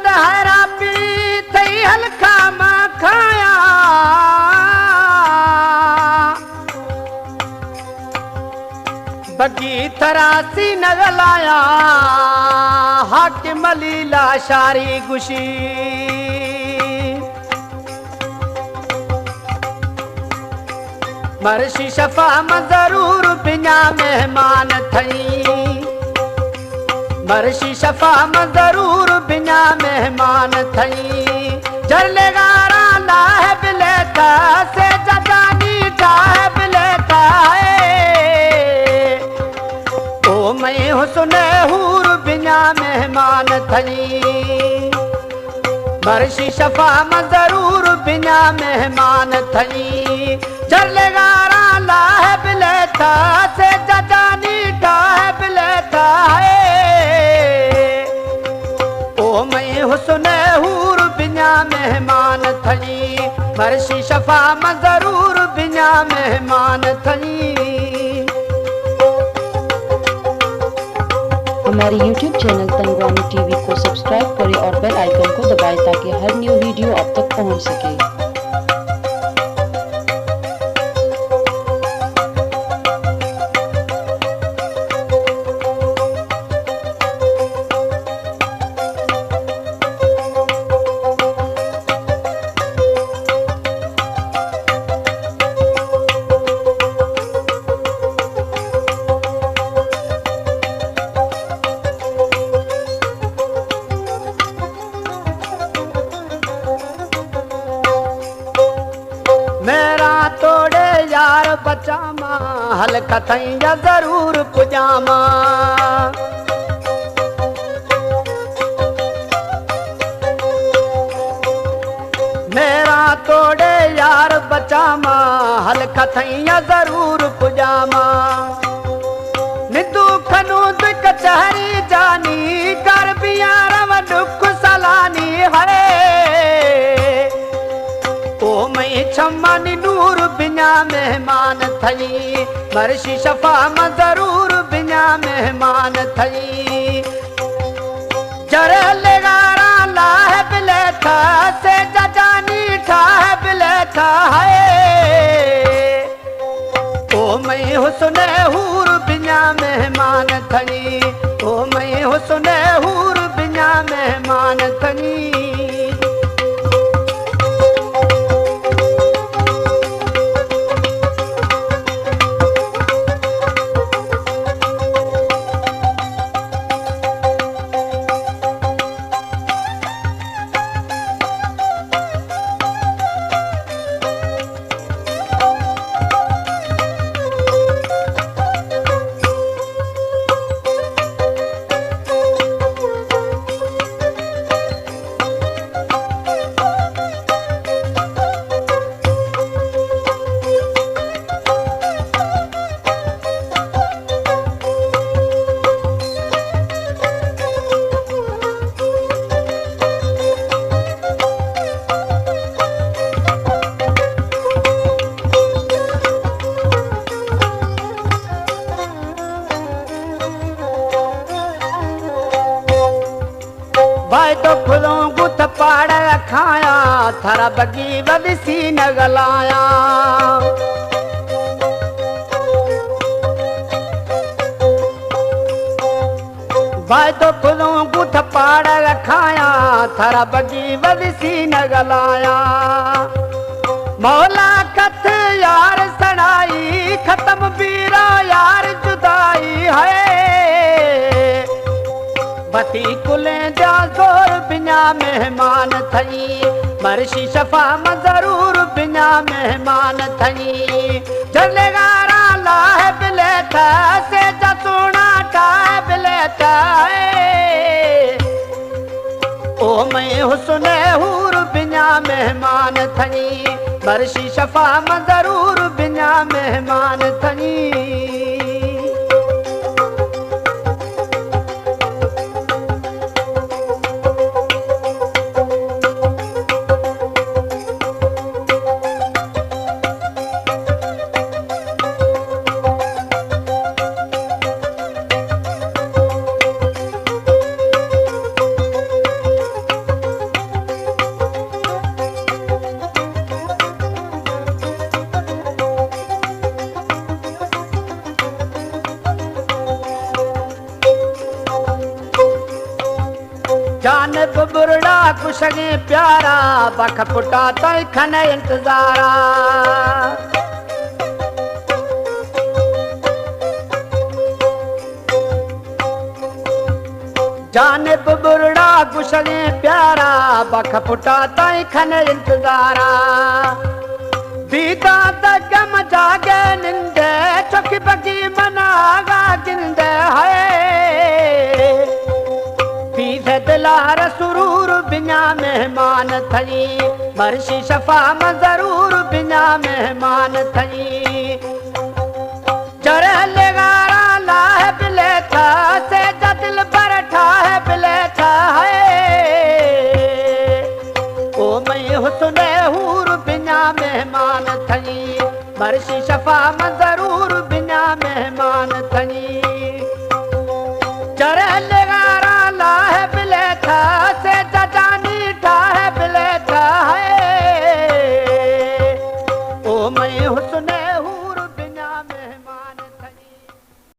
Zahra P थई हल्का मां खाया बगी थरासी नगलाया हाकिम लीला शारी गुशी मर्शी शफा में जरूर बिना मेहमान थई मर्शी शफा में जरूर बिना मेहमान थई जरले गारा लाहब लेता से जदानी टाहब लेता ओ मैं हुस्न हूर बिना मेहमान थई मर्शी शफा में जरूर बिना मेहमान थई जरले गारा लाहब लेता से जदानी टाहब लेता ओ मैं हुस्न हूर बिना मेहमान थई मर्शी शफा में जरूर बिना मेहमान थई। हमारे YouTube चैनल तंगवानी टीवी को सब्सक्राइब करें और बेल आइकन को दबाएं ताकि हर न्यू वीडियो आप तक पहुंच सके। मेरा तोड़े यार बचामा हल्का थई जरूर पुजामा मेरा तोड़े यार बचामा हल्का थई जरूर पुजामा निदू खनूद कचहरी जानी कर बियारम दुख सलानी है ओ मैं छम्मानी नूर बिना मेहमान थई मर्शी शफा में जरूर बिना मेहमान थई जरल गारा लाहब लेता से जजानी ठाहब लेता है ओ मैं हुस्न हूर बिना मेहमान थई ओ मैं हुस्न हूर बिना मेहमान थई। भाई तो खुलों गुथ पाड़ खाया थारा बगी बदसी न गलाया भाई तो खुलों गुथ पाड़ खाया थारा बगी बदसी न गलाया मौला कथ यार सनाई खत्म बीरा यार जुदाई है बती कुले जा जोर बिना मेहमान थई मर्शी शफा में जरूर बिना मेहमान थई जले गारा लाहब लेता से जतुना टाहब लेता ओ मैं हुस्न हूर बिना मेहमान थई मर्शी शफा में जरूर बिना मेहमान थई। कुशगे प्यारा बख पुटा ताई खने इंतजारा जानिब बुरड़ा कुशगे प्यारा बख पुटा ताई खने इंतजारा दीदा दगम जागे निंदे चौकी बगी मनागा जिंदे है बीज़ दिलार सुरूर बिना मेहमान थई मर्शी शफा में जरूर बिना मेहमान थई जरल गारा लाह बिले था से जदिल बरठा है बिले था है ओ मैं हुस्न हूर बिना मेहमान थई मर्शी शफा में जरूर बिना मेहमान थई जरल